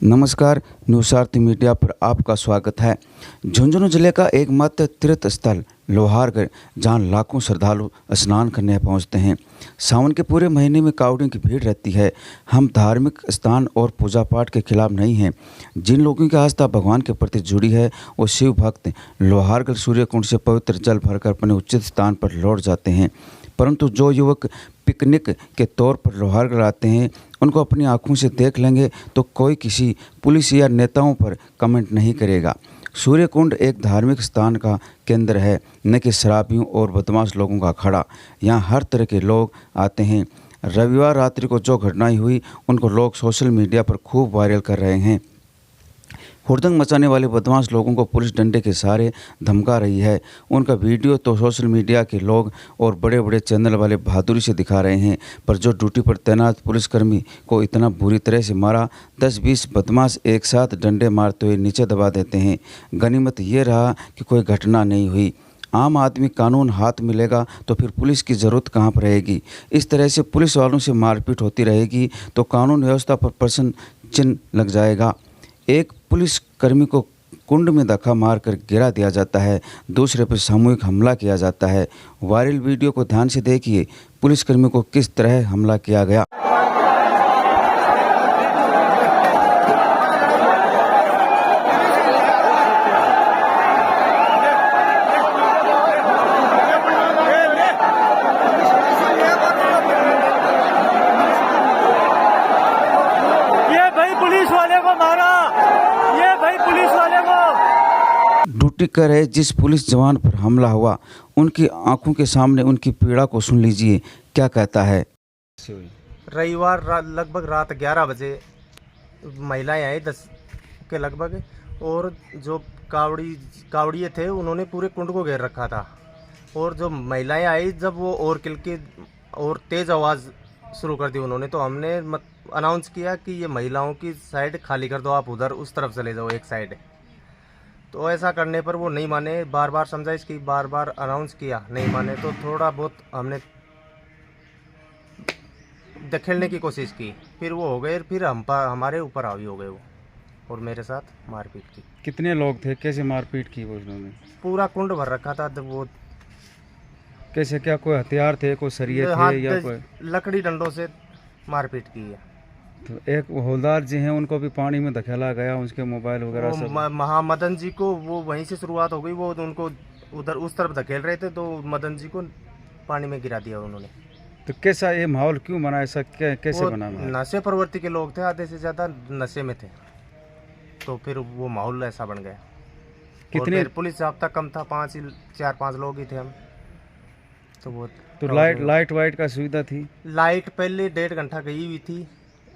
नमस्कार, न्यूज़ार्थ मीडिया पर आपका स्वागत है। झुंझुनू जिले का एकमात्र तीर्थ स्थल लोहारगढ़, जहां लाखों श्रद्धालु स्नान करने पहुंचते हैं। सावन के पूरे महीने में कांवड़ियों की भीड़ रहती है। हम धार्मिक स्थान और पूजा पाठ के खिलाफ नहीं हैं। जिन लोगों की आस्था भगवान के प्रति जुड़ी है वो शिव भक्त लोहारगढ़ सूर्यकुंड से पवित्र जल भरकर अपने उचित स्थान पर लौट जाते हैं। परंतु जो युवक पिकनिक के तौर पर लोहारगढ़ आते हैं, उनको अपनी आंखों से देख लेंगे तो कोई किसी पुलिस या नेताओं पर कमेंट नहीं करेगा। सूर्यकुंड एक धार्मिक स्थान का केंद्र है, न कि शराबियों और बदमाश लोगों का अखाड़ा। यहाँ हर तरह के लोग आते हैं। रविवार रात्रि को जो घटनाएं हुई उनको लोग सोशल मीडिया पर खूब वायरल कर रहे हैं। हुड़दंग मचाने वाले बदमाश लोगों को पुलिस डंडे के सहारे धमका रही है। उनका वीडियो तो सोशल मीडिया के लोग और बड़े बड़े चैनल वाले बहादुरी से दिखा रहे हैं, पर जो ड्यूटी पर तैनात पुलिसकर्मी को इतना बुरी तरह से मारा, 10-20 बदमाश एक साथ डंडे मारते हुए नीचे दबा देते हैं। गनीमत ये रहा कि कोई घटना नहीं हुई। आम आदमी कानून हाथ मिलेगा तो फिर पुलिस की ज़रूरत कहाँ पर रहेगी। इस तरह से पुलिस वालों से मारपीट होती रहेगी तो कानून व्यवस्था पर प्रश्न चिन्ह लग जाएगा। एक पुलिस कर्मी को कुंड में धक्का मारकर गिरा दिया जाता है, दूसरे पर सामूहिक हमला किया जाता है। वायरल वीडियो को ध्यान से देखिए, पुलिसकर्मी को किस तरह हमला किया गया। ड्यूटी कर रहे जिस पुलिस जवान पर हमला हुआ, उनकी आंखों के सामने उनकी पीड़ा को सुन लीजिए, क्या कहता है। रविवार लगभग रात 11 बजे महिलाएं आई 10 के लगभग, और जो कावड़िए थे उन्होंने पूरे कुंड को घेर रखा था। और जो महिलाएं आई, जब वो और किल के और तेज़ आवाज़ शुरू कर दी उन्होंने, तो हमने अनाउंस किया कि ये महिलाओं की साइड खाली कर दो, आप उधर उस तरफ चले जाओ एक साइड। तो ऐसा करने पर वो नहीं माने, बार बार समझाइश की, बार बार अनाउंस किया, नहीं माने। तो थोड़ा बहुत हमने धकेलने की कोशिश की, फिर वो हो गए, फिर हमारे ऊपर हावी हो गए वो, और मेरे साथ मारपीट की। कितने लोग थे, कैसे मारपीट की वो उन्होंने? पूरा कुंड भर रखा था। तो वो कैसे, क्या कोई हथियार थे, कोई सरिये थे या कोई? लकड़ी डंडों से मारपीट की है। तो एक हवलदार जी हैं, उनको भी पानी में धकेला गया, उसके मोबाइल वगैरह सब। महामदन जी को वो वहीं से शुरुआत हो गई, वो उनको उधर उस तरफ धकेल रहे थे, तो मदन जी को पानी में गिरा दिया उन्होंने। तो कैसा ये माहौल क्यों बना, ऐसा कैसे बना? नशे प्रवृत्ति के लोग थे, आधे से ज़्यादा नशे में थे, तो फिर वो माहौल ऐसा बन गया। कितने पुलिस जाब्ता कम था, 4-5 लोग ही थे हम। तो वो तो लाइट वाइट का सुविधा थी? लाइट पहले 1.5 घंटा गई हुई थी,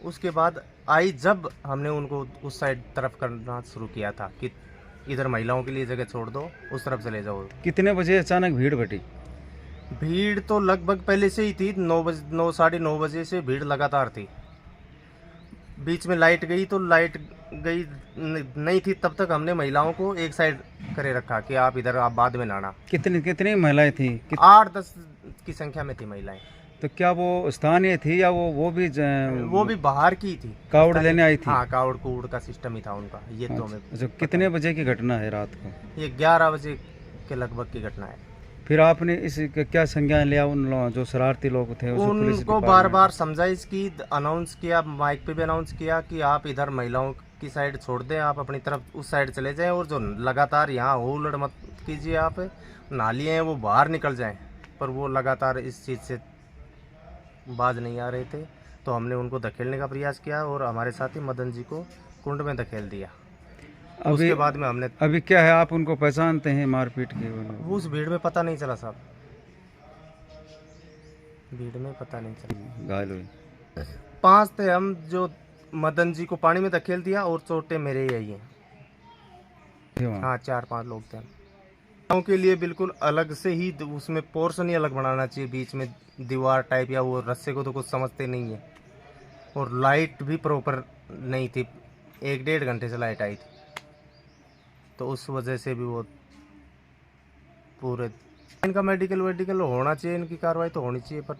उसके बाद आई जब हमने उनको उस साइड तरफ करना शुरू किया था कि इधर महिलाओं के लिए जगह छोड़ दो, उस तरफ चले जाओ। कितने बजे अचानक भीड़ बढ़ी? भीड़ तो लगभग पहले से ही थी, 9 साढ़े 9 बजे से भीड़ लगातार थी। बीच में लाइट गई, तो लाइट गई नहीं थी तब तक हमने महिलाओं को एक साइड करे रखा कि आप इधर, आप बाद में नाना। कितनी महिलाएं थी? 8-10 की संख्या में थी महिलाएं। तो क्या वो स्थानीय थी या वो भी बाहर की थी, कावड़ लेने आई थी? हाँ, कावड़ का सिस्टम ही था उनका ये। तो हमें अच्छा, कितने बजे की घटना है रात को? ये 11 बजे के लगभग की घटना है। फिर आपने इस क्या संज्ञान लिया उन जो शरारती लोग थे? उनको बार बार समझाइश की, अनाउंस किया, माइक पे भी अनाउंस किया कि आप इधर महिलाओं की साइड छोड़ दें, आप अपनी तरफ उस साइड चले जाएं, और जो लगातार यहाँ हुल्लड़ मत कीजिए, आप नालियाँ हैं वो बाहर निकल जाएं। पर वो लगातार इस चीज़ से बाज नहीं आ रहे थे, तो हमने उनको धकेलने का प्रयास किया और हमारे साथी मदन जी को कुंड में धकेल दिया। उसके बाद में हमने अभी क्या है, आप उनको पहचानते हैं मारपीट के? उस भीड़ में पता नहीं चला साहब, भीड़ में पता नहीं चला। घायल हुए 5 थे हम, जो मदन जी को पानी में धकेल दिया, और चोटें मेरे ही आई हैं। हाँ, 4-5 लोग थे। गाँव के लिए बिल्कुल अलग से ही उसमें पोर्शन ही अलग बनाना चाहिए, बीच में दीवार टाइप या वो रस्से को तो कुछ समझते नहीं है। और लाइट भी प्रॉपर नहीं थी, 1-1.5 घंटे से लाइट आई थी, तो उस वजह से भी वो पूरे इनका मेडिकल होना चाहिए, इनकी कार्रवाई तो होनी चाहिए। पर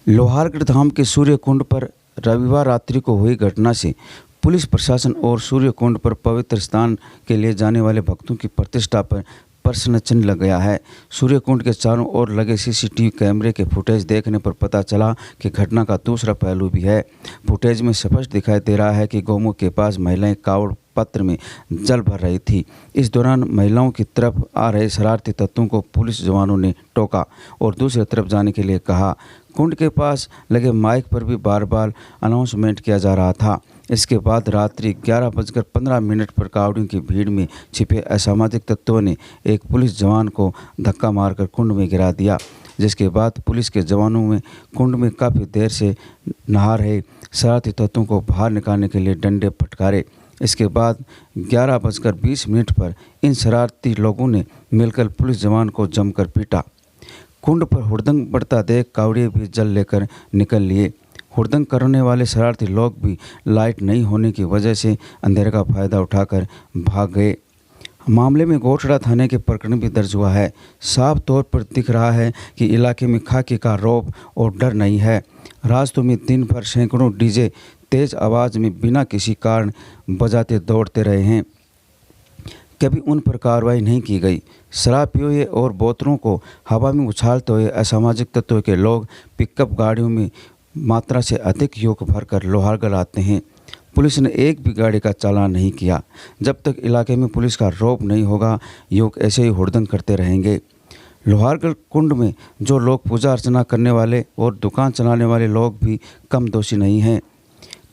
लोहारगढ़ धाम के सूर्यकुंड पर रविवार रात्रि को हुई घटना से पुलिस प्रशासन और सूर्यकुंड पर पवित्र स्नान के लिए जाने वाले भक्तों की प्रतिष्ठा पर प्रश्न चिन्ह लग गया है। सूर्यकुंड के चारों ओर लगे सीसीटीवी कैमरे के फुटेज देखने पर पता चला कि घटना का दूसरा पहलू भी है। फुटेज में स्पष्ट दिखाई दे रहा है कि गौमुख के पास महिलाएं कावड़ पत्र में जल भर रही थी। इस दौरान महिलाओं की तरफ आ रहे शरारती तत्वों को पुलिस जवानों ने टोका और दूसरी तरफ जाने के लिए कहा। कुंड के पास लगे माइक पर भी बार बार अनाउंसमेंट किया जा रहा था। इसके बाद रात्रि 11:15 पर कावड़ियों की भीड़ में छिपे असामाजिक तत्वों ने एक पुलिस जवान को धक्का मारकर कुंड में गिरा दिया, जिसके बाद पुलिस के जवानों में कुंड में काफ़ी देर से नहा रहे शरारती तत्वों को बाहर निकालने के लिए डंडे फटकारे। इसके बाद 11:20 पर इन शरारती लोगों ने मिलकर पुलिस जवान को जमकर पीटा। कुंड पर हुड़दंग बढ़ता देख कावड़िए भी जल लेकर निकल लिए। हुड़दंग करने वाले शरारती लोग भी लाइट नहीं होने की वजह से अंधेरे का फायदा उठाकर भाग गए। मामले में गोठड़ा थाने के प्रकरण भी दर्ज हुआ है। साफ तौर पर दिख रहा है कि इलाके में खाकी का रौब और डर नहीं है। रास्तों में दिन भर सैकड़ों डीजे तेज आवाज़ में बिना किसी कारण बजाते दौड़ते रहे हैं। कभी उन पर कार्रवाई नहीं की गई। शराब पिए और बोतलों को हवा में उछालते हुए असामाजिक तत्वों के लोग पिकअप गाड़ियों में मात्रा से अधिक युवक भरकर लोहारगढ़ आते हैं। पुलिस ने एक भी गाड़ी का चालान नहीं किया। जब तक इलाके में पुलिस का रौब नहीं होगा, युवक ऐसे ही हुड़दंग करते रहेंगे। लोहारगढ़ कुंड में जो लोग पूजा अर्चना करने वाले और दुकान चलाने वाले लोग भी कम दोषी नहीं हैं।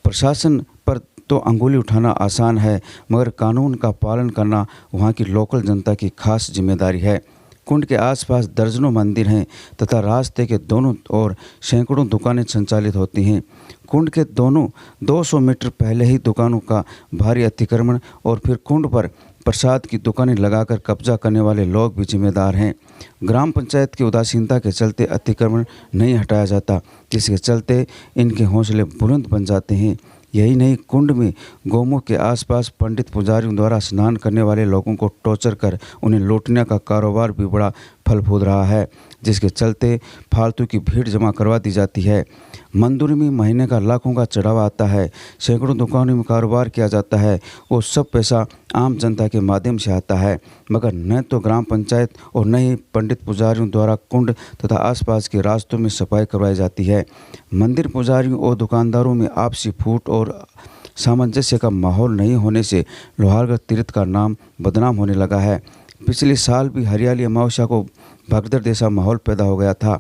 प्रशासन पर तो अंगुली उठाना आसान है, मगर कानून का पालन करना वहाँ की लोकल जनता की खास जिम्मेदारी है। कुंड के आसपास दर्जनों मंदिर हैं तथा रास्ते के दोनों ओर सैकड़ों दुकानें संचालित होती हैं। कुंड के दोनों 200 मीटर पहले ही दुकानों का भारी अतिक्रमण और फिर कुंड पर प्रसाद की दुकानें लगाकर कब्जा करने वाले लोग भी जिम्मेदार हैं। ग्राम पंचायत की उदासीनता के चलते अतिक्रमण नहीं हटाया जाता, जिसके चलते इनके हौसले बुलंद बन जाते हैं। यही नहीं, कुंड में गौमुख के आसपास पंडित पुजारियों द्वारा स्नान करने वाले लोगों को टॉर्चर कर उन्हें लूटने का कारोबार भी बड़ा फल फूल रहा है, जिसके चलते फालतू की भीड़ जमा करवा दी जाती है। मंदिर में महीने का लाखों का चढ़ावा आता है, सैकड़ों दुकानों में कारोबार किया जाता है। वो सब पैसा आम जनता के माध्यम से आता है, मगर न तो ग्राम पंचायत और न ही पंडित पुजारियों द्वारा कुंड तथा आसपास के रास्तों में सफाई करवाई जाती है। मंदिर पुजारियों और दुकानदारों में आपसी फूट और सामंजस्य का माहौल नहीं होने से लोहारगढ़ तीर्थ का नाम बदनाम होने लगा है। पिछले साल भी हरियाली अमावस्या को भगदड़ जैसा माहौल पैदा हो गया था।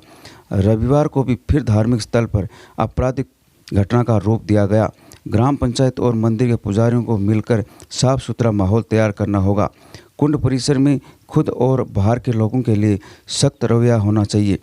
रविवार को भी फिर धार्मिक स्थल पर आपराधिक घटना का रूप दिया गया। ग्राम पंचायत और मंदिर के पुजारियों को मिलकर साफ सुथरा माहौल तैयार करना होगा। कुंड परिसर में खुद और बाहर के लोगों के लिए सख्त रवैया होना चाहिए।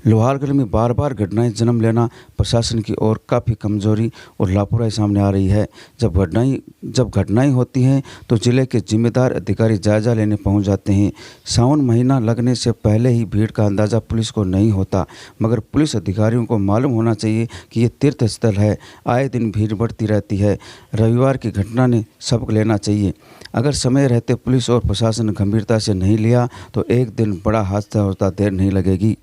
लोहारगढ़ में बार बार घटनाएं जन्म लेना प्रशासन की ओर काफ़ी कमजोरी और लापरवाही सामने आ रही है। जब घटनाएं होती हैं तो जिले के जिम्मेदार अधिकारी जायजा लेने पहुंच जाते हैं। सावन महीना लगने से पहले ही भीड़ का अंदाज़ा पुलिस को नहीं होता, मगर पुलिस अधिकारियों को मालूम होना चाहिए कि ये तीर्थ स्थल है, आए दिन भीड़ बढ़ती रहती है। रविवार की घटना ने सबक लेना चाहिए। अगर समय रहते पुलिस और प्रशासन गंभीरता से नहीं लिया तो एक दिन बड़ा हादसा होता देर नहीं लगेगी।